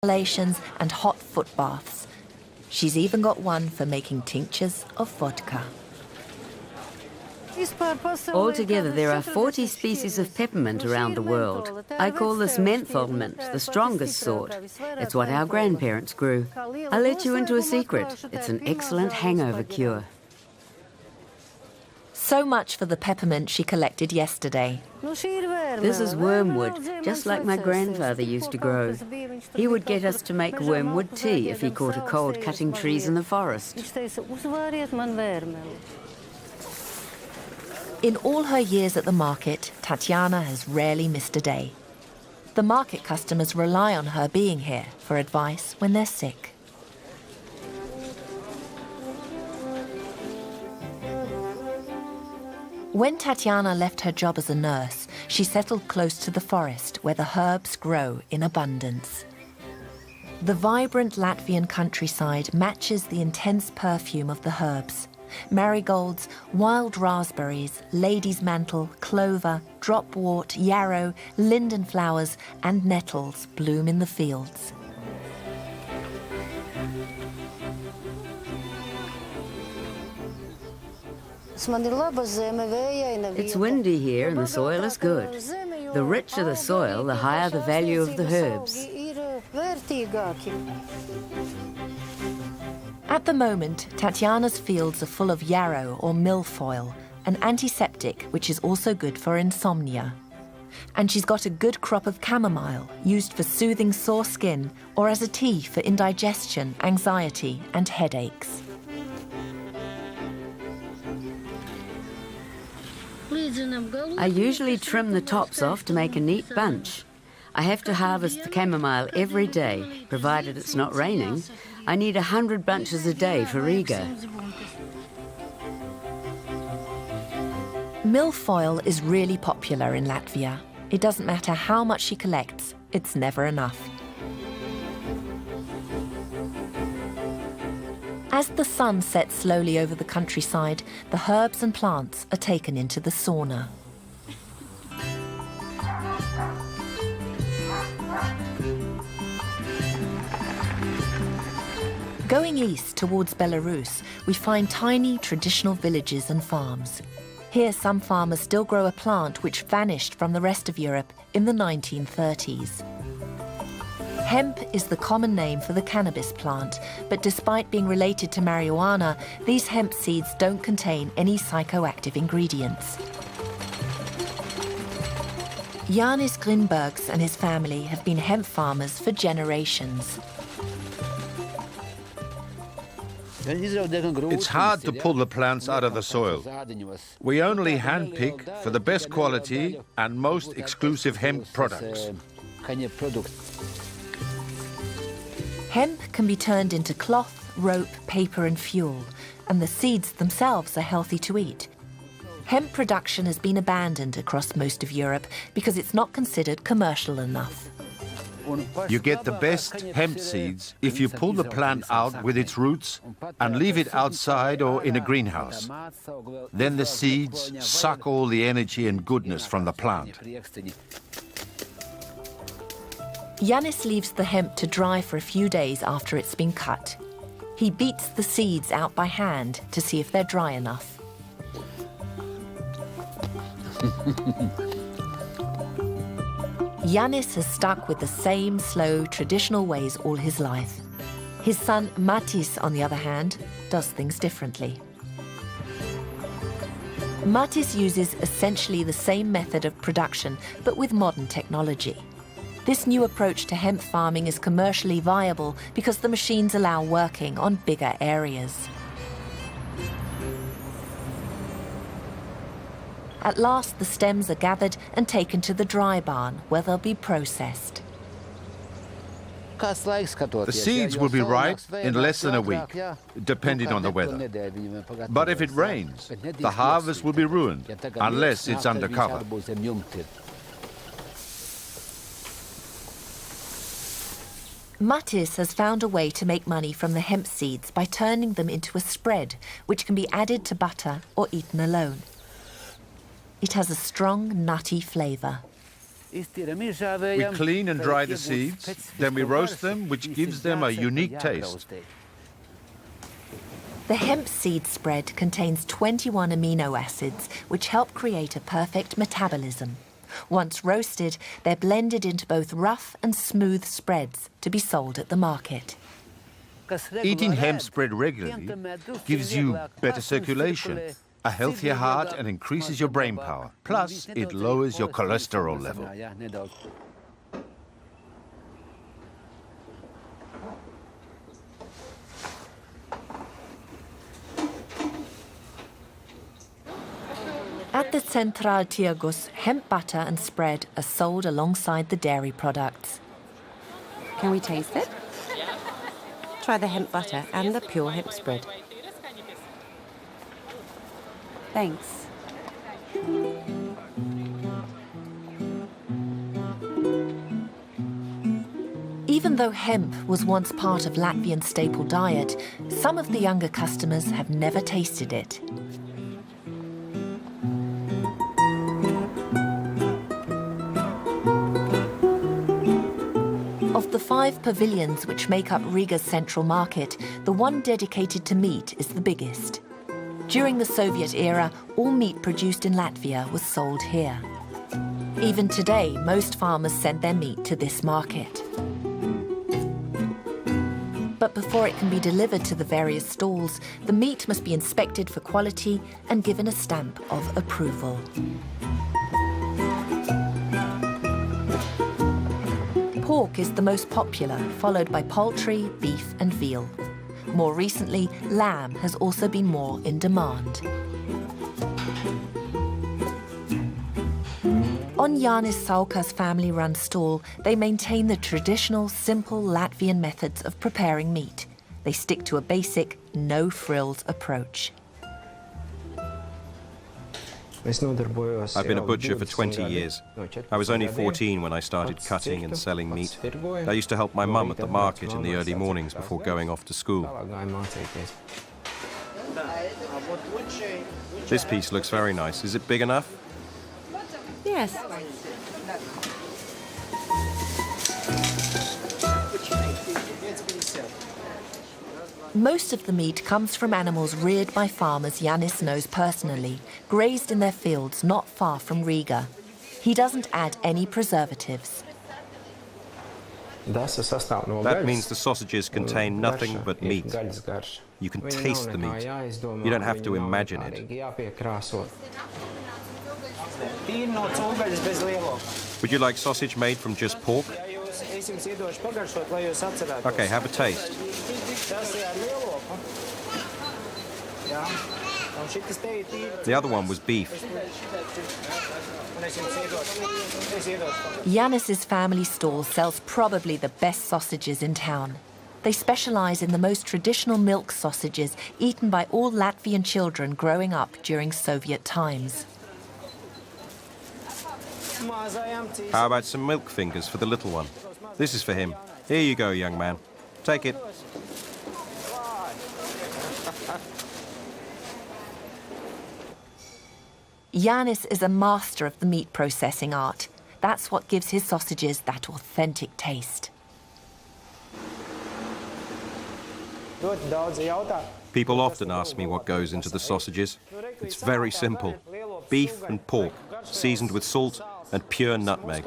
inhalations and hot foot baths. She's even got one for making tinctures of vodka. Altogether, there are 40 species of peppermint around the world. I call this menthol mint, the strongest sort. It's what our grandparents grew. I'll let you into a secret. It's an excellent hangover cure. So much for the peppermint she collected yesterday. This is wormwood, just like my grandfather used to grow. He would get us to make wormwood tea if he caught a cold cutting trees in the forest. In all her years at the market, Tatiana has rarely missed a day. The market customers rely on her being here for advice when they're sick. When Tatiana left her job as a nurse, she settled close to the forest where the herbs grow in abundance. The vibrant Latvian countryside matches the intense perfume of the herbs. Marigolds, wild raspberries, lady's mantle, clover, dropwort, yarrow, linden flowers and nettles bloom in the fields. It's windy here and the soil is good. The richer the soil, the higher the value of the herbs. At the moment, Tatiana's fields are full of yarrow or milfoil, an antiseptic which is also good for insomnia. And she's got a good crop of chamomile, used for soothing sore skin or as a tea for indigestion, anxiety and headaches. I usually trim the tops off to make a neat bunch. I have to harvest the chamomile every day, provided it's not raining. I need 100 bunches a day for Riga. Milfoil is really popular in Latvia. It doesn't matter how much she collects, it's never enough. As the sun sets slowly over the countryside, the herbs and plants are taken into the sauna. Going east towards Belarus, we find tiny traditional villages and farms. Here, some farmers still grow a plant which vanished from the rest of Europe in the 1930s. Hemp is the common name for the cannabis plant, but despite being related to marijuana, these hemp seeds don't contain any psychoactive ingredients. Janis Grinbergs and his family have been hemp farmers for generations. It's hard to pull the plants out of the soil. We only handpick for the best quality and most exclusive hemp products. Hemp can be turned into cloth, rope, paper and fuel, and the seeds themselves are healthy to eat. Hemp production has been abandoned across most of Europe because it's not considered commercial enough. You get the best hemp seeds if you pull the plant out with its roots and leave it outside or in a greenhouse. Then the seeds suck all the energy and goodness from the plant. Janis leaves the hemp to dry for a few days after it's been cut. He beats the seeds out by hand to see if they're dry enough. Janis has stuck with the same slow, traditional ways all his life. His son, Matis, on the other hand, does things differently. Matis uses essentially the same method of production, but with modern technology. This new approach to hemp farming is commercially viable because the machines allow working on bigger areas. At last, the stems are gathered and taken to the dry barn, where they'll be processed. The seeds will be ripe in less than a week, depending on the weather. But if it rains, the harvest will be ruined, unless it's undercover. Matis has found a way to make money from the hemp seeds by turning them into a spread, which can be added to butter or eaten alone. It has a strong, nutty flavour. We clean and dry the seeds, then we roast them, which gives them a unique taste. The hemp seed spread contains 21 amino acids, which help create a perfect metabolism. Once roasted, they're blended into both rough and smooth spreads to be sold at the market. Eating hemp spread regularly gives you better circulation, a healthier heart, and increases your brain power. Plus, it lowers your cholesterol level. At the Central Tirgus, hemp butter and spread are sold alongside the dairy products. Can we taste it? Try the hemp butter and the pure hemp spread. Thanks. Even though hemp was once part of Latvian staple diet, some of the younger customers have never tasted it. Of the 5 pavilions which make up Riga's central market, the one dedicated to meat is the biggest. During the Soviet era, all meat produced in Latvia was sold here. Even today, most farmers send their meat to this market. But before it can be delivered to the various stalls, the meat must be inspected for quality and given a stamp of approval. Pork is the most popular, followed by poultry, beef and veal. More recently, lamb has also been more in demand. On Jānis Sauka's family-run stall, they maintain the traditional, simple Latvian methods of preparing meat. They stick to a basic, no-frills approach. I've been a butcher for 20 years. I was only 14 when I started cutting and selling meat. I used to help my mum at the market in the early mornings before going off to school. This piece looks very nice. Is it big enough? Yes. Most of the meat comes from animals reared by farmers Jānis knows personally, grazed in their fields not far from Riga. He doesn't add any preservatives. That means the sausages contain nothing but meat. You can taste the meat. You don't have to imagine it. Would you like sausage made from just pork? Okay, have a taste. The other one was beef. Jānis's family stall sells probably the best sausages in town. They specialize in the most traditional milk sausages eaten by all Latvian children growing up during Soviet times. How about some milk fingers for the little one? This is for him. Here you go, young man. Take it. Jānis is a master of the meat processing art. That's what gives his sausages that authentic taste. People often ask me what goes into the sausages. It's very simple. Beef and pork, seasoned with salt and pure nutmeg.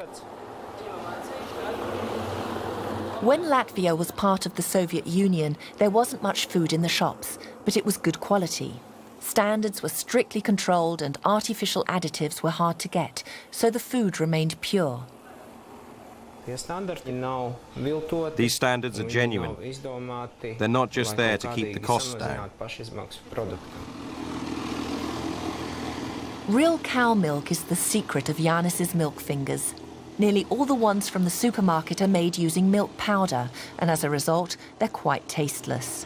When Latvia was part of the Soviet Union, there wasn't much food in the shops, but it was good quality. Standards were strictly controlled and artificial additives were hard to get, so the food remained pure. These standards are genuine. They're not just there to keep the costs down. Real cow milk is the secret of Jānis's milk fingers. Nearly all the ones from the supermarket are made using milk powder, and as a result, they're quite tasteless.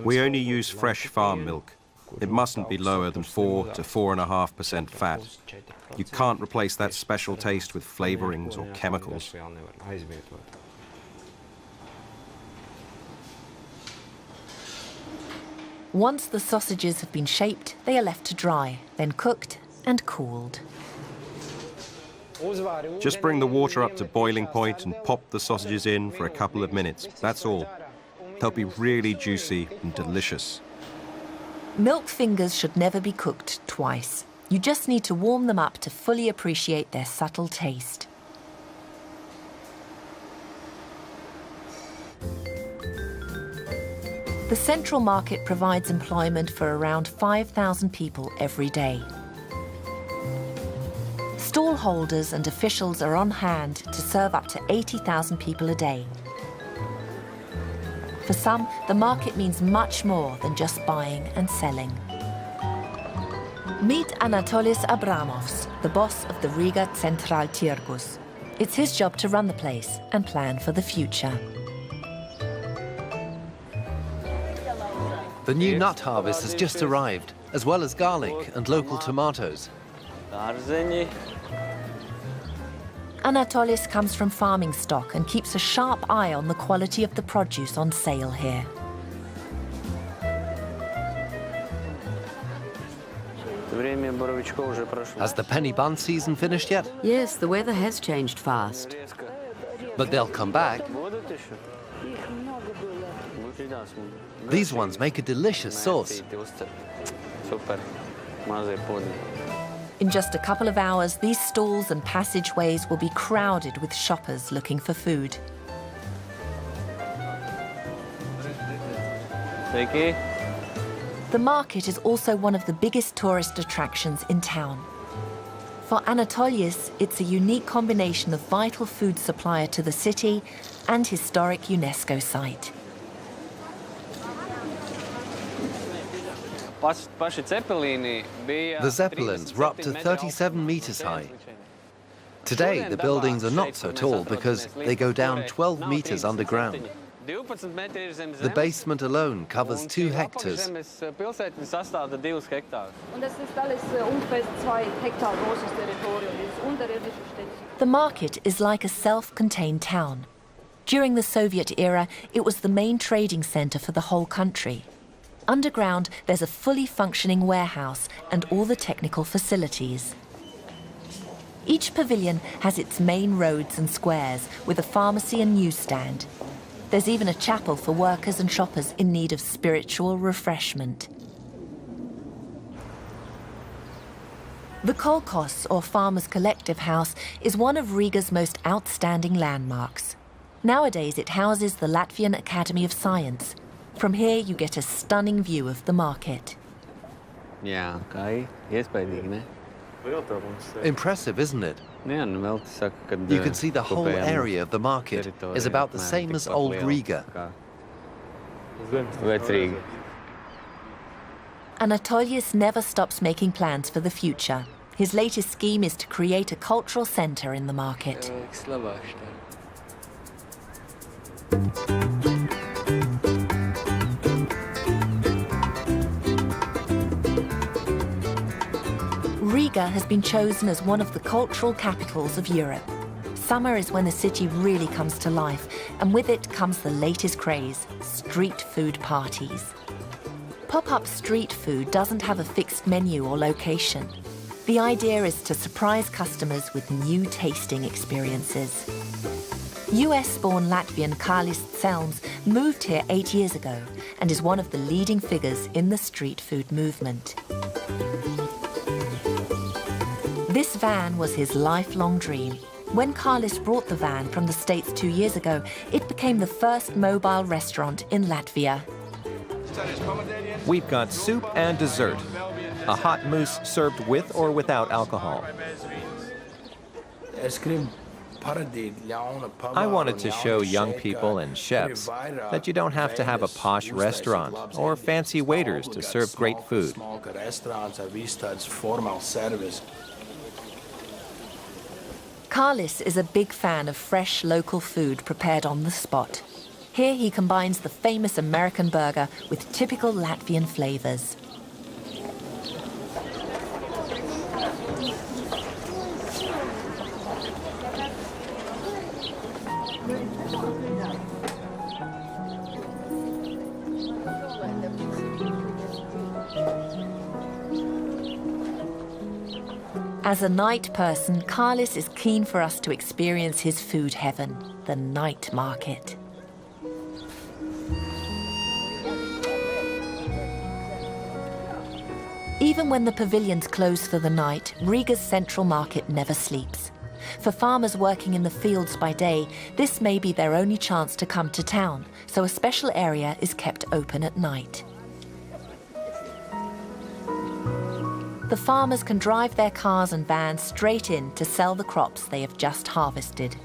We only use fresh farm milk. It mustn't be lower than 4 to 4.5% fat. You can't replace that special taste with flavorings or chemicals. Once the sausages have been shaped, they are left to dry, then cooked and cooled. Just bring the water up to boiling point and pop the sausages in for a couple of minutes. That's all. They'll be really juicy and delicious. Milk fingers should never be cooked twice. You just need to warm them up to fully appreciate their subtle taste. The central market provides employment for around 5,000 people every day. Stall holders and officials are on hand to serve up to 80,000 people a day. For some, the market means much more than just buying and selling. Meet Anatolis Abramovs, the boss of the Riga Central Tirgus. It's his job to run the place and plan for the future. The new nut harvest has just arrived, as well as garlic and local tomatoes. Anatolis comes from farming stock and keeps a sharp eye on the quality of the produce on sale here. Has the penny bun season finished yet? Yes, the weather has changed fast. But they'll come back. These ones make a delicious sauce. In just a couple of hours, these stalls and passageways will be crowded with shoppers looking for food. The market is also one of the biggest tourist attractions in town. For Anatolis, it's a unique combination of vital food supplier to the city and historic UNESCO site. The Zeppelins were up to 37 meters high. Today, the buildings are not so tall because they go down 12 meters underground. The basement alone covers 2 hectares. The market is like a self-contained town. During the Soviet era, it was the main trading center for the whole country. Underground, there's a fully functioning warehouse and all the technical facilities. Each pavilion has its main roads and squares with a pharmacy and newsstand. There's even a chapel for workers and shoppers in need of spiritual refreshment. The Kolkos, or Farmers' Collective House, is one of Riga's most outstanding landmarks. Nowadays, it houses the Latvian Academy of Science. From here, you get a stunning view of the market. Impressive, isn't it? You can see the whole area of the market is about the same as old Riga. Anatolis never stops making plans for the future. His latest scheme is to create a cultural center in the market. Riga has been chosen as one of the cultural capitals of Europe. Summer is when the city really comes to life, and with it comes the latest craze, street food parties. Pop-up street food doesn't have a fixed menu or location. The idea is to surprise customers with new tasting experiences. US-born Latvian Kārlis Celms moved here 8 years ago and is one of the leading figures in the street food movement. This van was his lifelong dream. When Kārlis brought the van from the States 2 years ago, it became the first mobile restaurant in Latvia. We've got soup and dessert. A hot mousse served with or without alcohol. I wanted to show young people and chefs that you don't have to have a posh restaurant or fancy waiters to serve great food. Kārlis is a big fan of fresh local food prepared on the spot. Here he combines the famous American burger with typical Latvian flavors. As a night person, Carlis is keen for us to experience his food heaven, the night market. Even when the pavilions close for the night, Riga's central market never sleeps. For farmers working in the fields by day, this may be their only chance to come to town, so a special area is kept open at night. The farmers can drive their cars and vans straight in to sell the crops they have just harvested.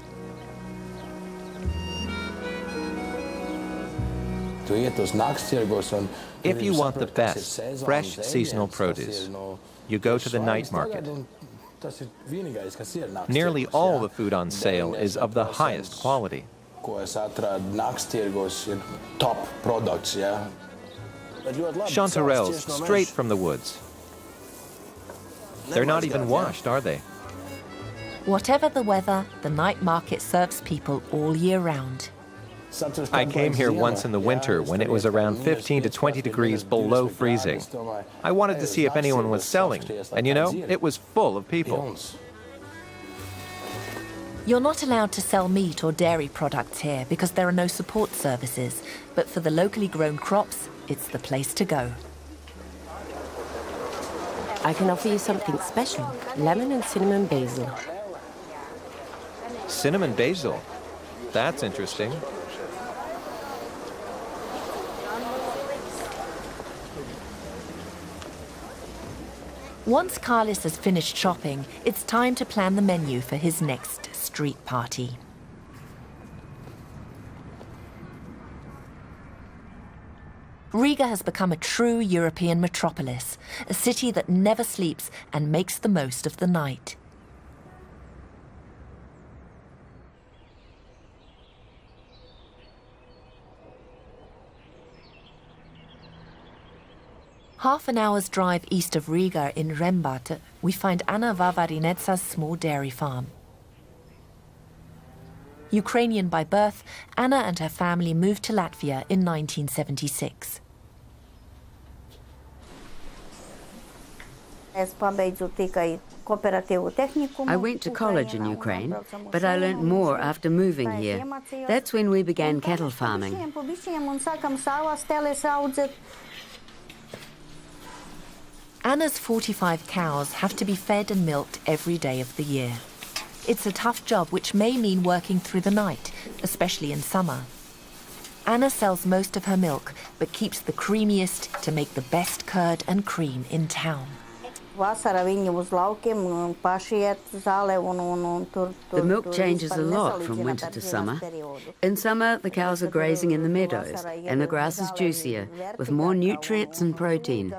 If you want the best, fresh seasonal produce, you go to the night market. Nearly all the food on sale is of the highest quality. Chanterelles straight from the woods. They're not even washed, are they? Whatever the weather, the night market serves people all year round. I came here once in the winter when it was around 15 to 20 degrees below freezing. I wanted to see if anyone was selling, and you know, it was full of people. You're not allowed to sell meat or dairy products here because there are no support services, but for the locally grown crops, it's the place to go. I can offer you something special, lemon and cinnamon basil. Cinnamon basil? That's interesting. Once Carlis has finished shopping, it's time to plan the menu for his next street party. Riga has become a true European metropolis, a city that never sleeps and makes the most of the night. Half an hour's drive east of Riga in Rembat, we find Anna Vavarinetsa's small dairy farm. Ukrainian by birth, Anna and her family moved to Latvia in 1976. I went to college in Ukraine, but I learnt more after moving here. That's when we began cattle farming. Anna's 45 cows have to be fed and milked every day of the year. It's a tough job, which may mean working through the night, especially in summer. Anna sells most of her milk, but keeps the creamiest to make the best curd and cream in town. The milk changes a lot from winter to summer. In summer, the cows are grazing in the meadows, and the grass is juicier, with more nutrients and protein.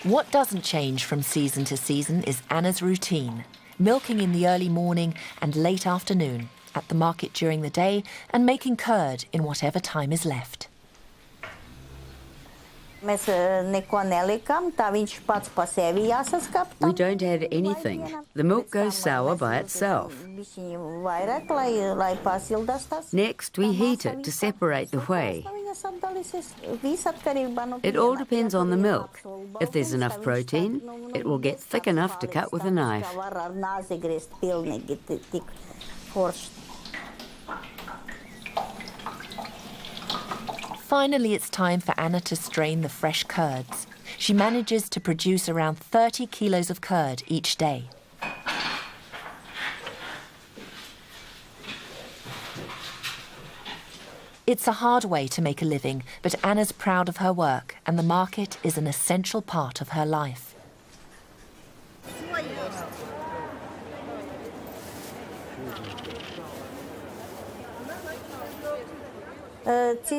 What doesn't change from season to season is Anna's routine, milking in the early morning and late afternoon, at the market during the day, and making curd in whatever time is left. We don't add anything. The milk goes sour by itself. Next, we heat it to separate the whey. It all depends on the milk. If there's enough protein, it will get thick enough to cut with a knife. Finally, it's time for Anna to strain the fresh curds. She manages to produce around 30 kilos of curd each day. It's a hard way to make a living, but Anna's proud of her work, and the market is an essential part of her life.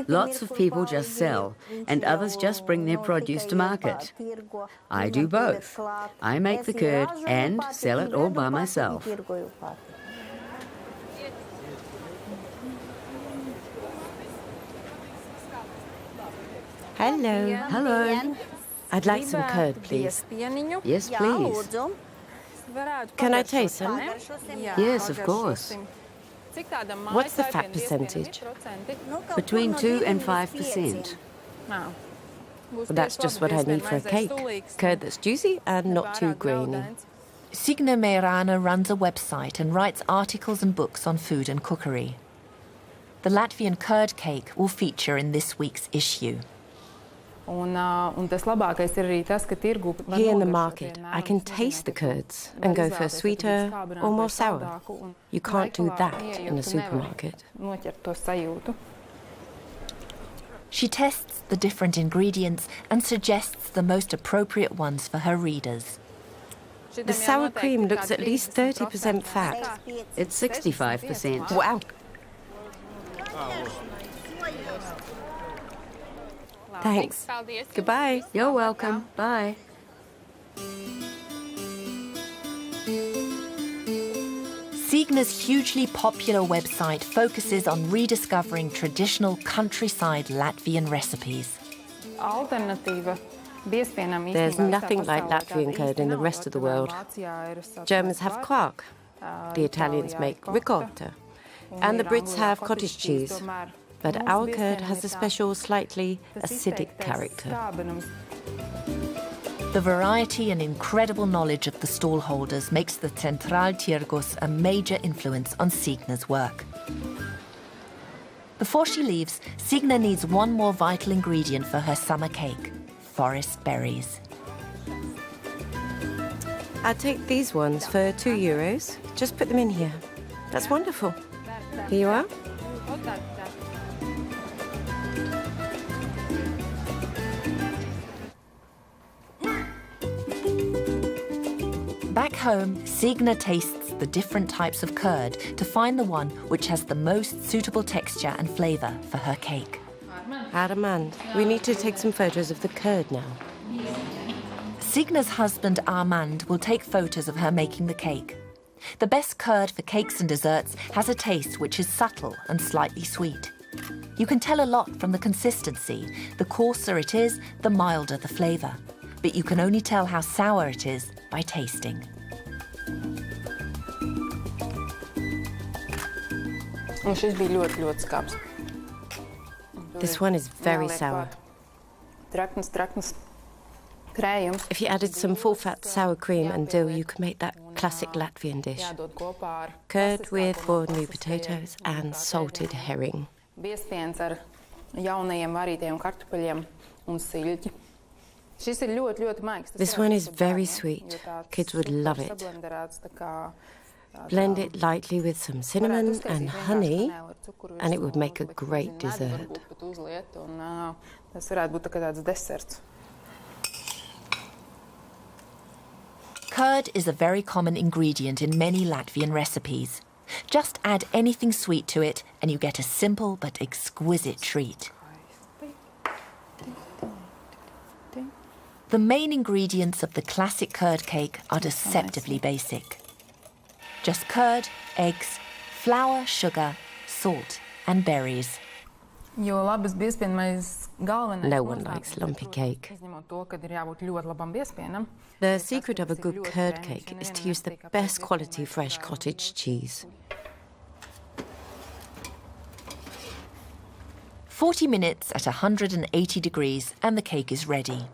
Lots of people just sell, and others just bring their produce to market. I do both. I make the curd and sell it all by myself. Hello. Hello. I'd like some curd, please. Yes, please. Can I taste some? Yes, of course. What's the fat percentage? Between 2 and 5%. Well, that's just what I need for a cake. Curd that's juicy and not too grainy. Signe Meirana runs a website and writes articles and books on food and cookery. The Latvian curd cake will feature in this week's issue. Here in the market, I can taste the curds and go for sweeter or more sour. You can't do that in a supermarket. She tests the different ingredients and suggests the most appropriate ones for her readers. The sour cream looks at least 30% fat. It's 65%. Wow. Thanks. Goodbye. You're welcome. Bye. Signe's hugely popular website focuses on rediscovering traditional countryside Latvian recipes. There's nothing like Latvian curd in the rest of the world. Germans have quark, the Italians make ricotta, and the Brits have cottage cheese. But our curd has a special, slightly acidic character. The variety and incredible knowledge of the stallholders makes the Central Tirgus a major influence on Signe's work. Before she leaves, Signe needs one more vital ingredient for her summer cake: forest berries. I'll take these ones for €2. Just put them in here. That's wonderful. Here you are. Back home, Signe tastes the different types of curd to find the one which has the most suitable texture and flavour for her cake. Armand, we need to take some photos of the curd now. Signe's husband Armand will take photos of her making the cake. The best curd for cakes and desserts has a taste which is subtle and slightly sweet. You can tell a lot from the consistency. The coarser it is, the milder the flavour. But you can only tell how sour it is by tasting. This one is very sour. If you added some full-fat sour cream and dill, you could make that classic Latvian dish. Curd with boiled new potatoes and salted herring. This one is very sweet. Kids would love it. Blend it lightly with some cinnamon and honey, and it would make a great dessert. Curd is a very common ingredient in many Latvian recipes. Just add anything sweet to it and you get a simple but exquisite treat. The main ingredients of the classic curd cake are deceptively basic. Just curd, eggs, flour, sugar, salt and berries. No one likes lumpy cake. The secret of a good curd cake is to use the best quality fresh cottage cheese. 40 minutes at 180 degrees and the cake is ready.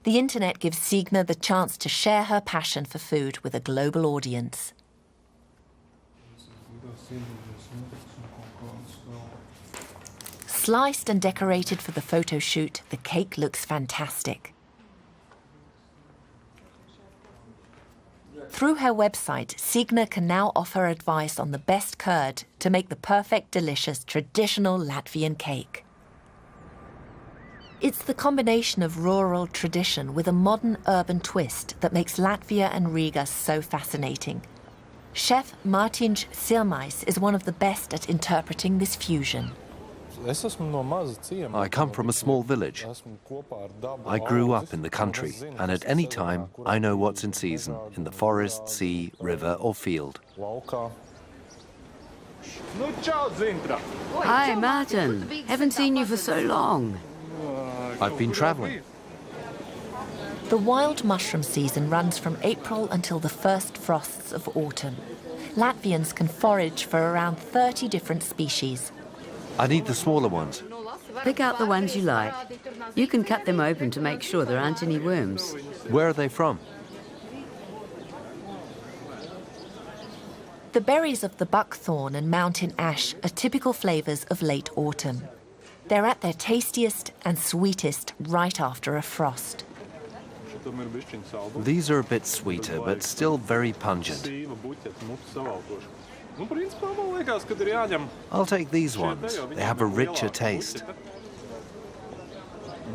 The internet gives Signe the chance to share her passion for food with a global audience. Sliced and decorated for the photo shoot, the cake looks fantastic. Through her website, Signe can now offer advice on the best curd to make the perfect, delicious, traditional Latvian cake. It's the combination of rural tradition with a modern urban twist that makes Latvia and Riga so fascinating. Chef Mārtiņš Silmais is one of the best at interpreting this fusion. I come from a small village. I grew up in the country, and at any time, I know what's in season, in the forest, sea, river, or field. Hi, Martin. Haven't seen you for so long. I've been traveling. The wild mushroom season runs from April until the first frosts of autumn. Latvians can forage for around 30 different species. I need the smaller ones. Pick out the ones you like. You can cut them open to make sure there aren't any worms. Where are they from? The berries of the buckthorn and mountain ash are typical flavours of late autumn. They're at their tastiest and sweetest right after a frost. These are a bit sweeter, but still very pungent. I'll take these ones. They have a richer taste.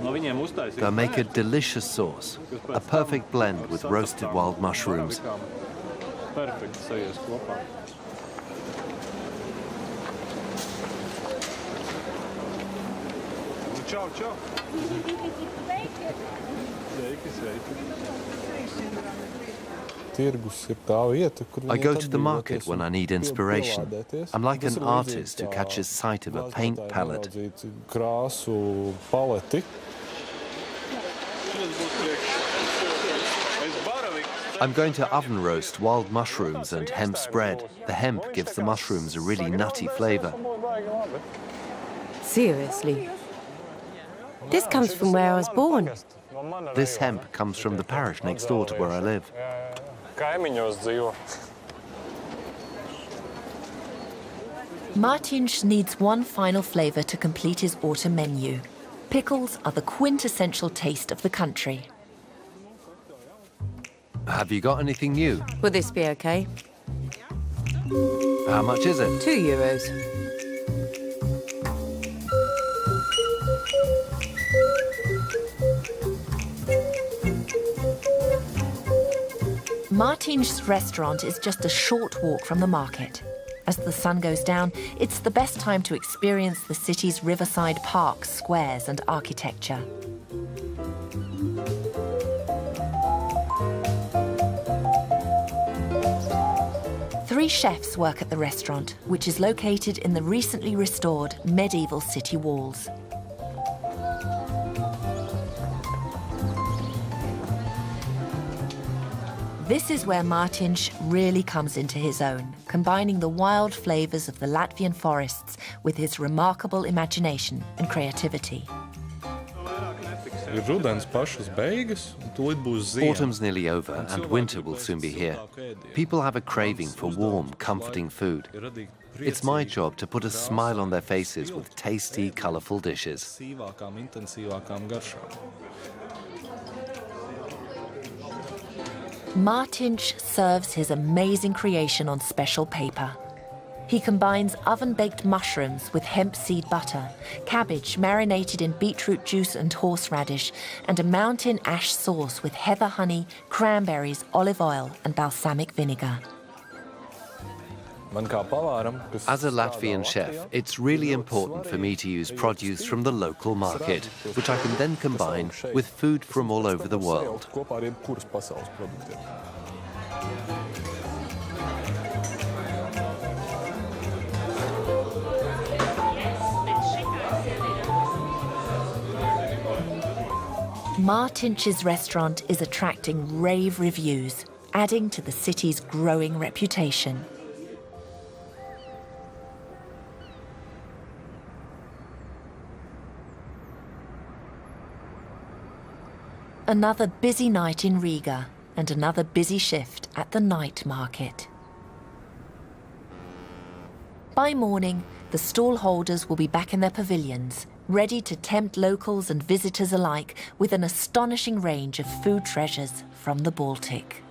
They'll make a delicious sauce, a perfect blend with roasted wild mushrooms. I go to the market when I need inspiration. I'm like an artist who catches sight of a paint palette. I'm going to oven roast wild mushrooms and hemp spread. The hemp gives the mushrooms a really nutty flavour. Seriously? This comes from where I was born. This hemp comes from the parish next door to where I live. Mārtiņš needs one final flavour to complete his autumn menu. Pickles are the quintessential taste of the country. Have you got anything new? Will this be okay? How much is it? €2. Mārtiņš's restaurant is just a short walk from the market. As the sun goes down, it's the best time to experience the city's riverside parks, squares and architecture. Three chefs work at the restaurant, which is located in the recently restored medieval city walls. This is where Mārtiņš really comes into his own, combining the wild flavours of the Latvian forests with his remarkable imagination and creativity. Autumn's nearly over and winter will soon be here. People have a craving for warm, comforting food. It's my job to put a smile on their faces with tasty, colourful dishes. Mārtiņš serves his amazing creation on special paper. He combines oven-baked mushrooms with hemp seed butter, cabbage marinated in beetroot juice and horseradish, and a mountain ash sauce with heather honey, cranberries, olive oil and balsamic vinegar. As a Latvian chef, it's really important for me to use produce from the local market, which I can then combine with food from all over the world. Mārtiņš's restaurant is attracting rave reviews, adding to the city's growing reputation. Another busy night in Riga and another busy shift at the night market. By morning, the stall holders will be back in their pavilions, ready to tempt locals and visitors alike with an astonishing range of food treasures from the Baltic.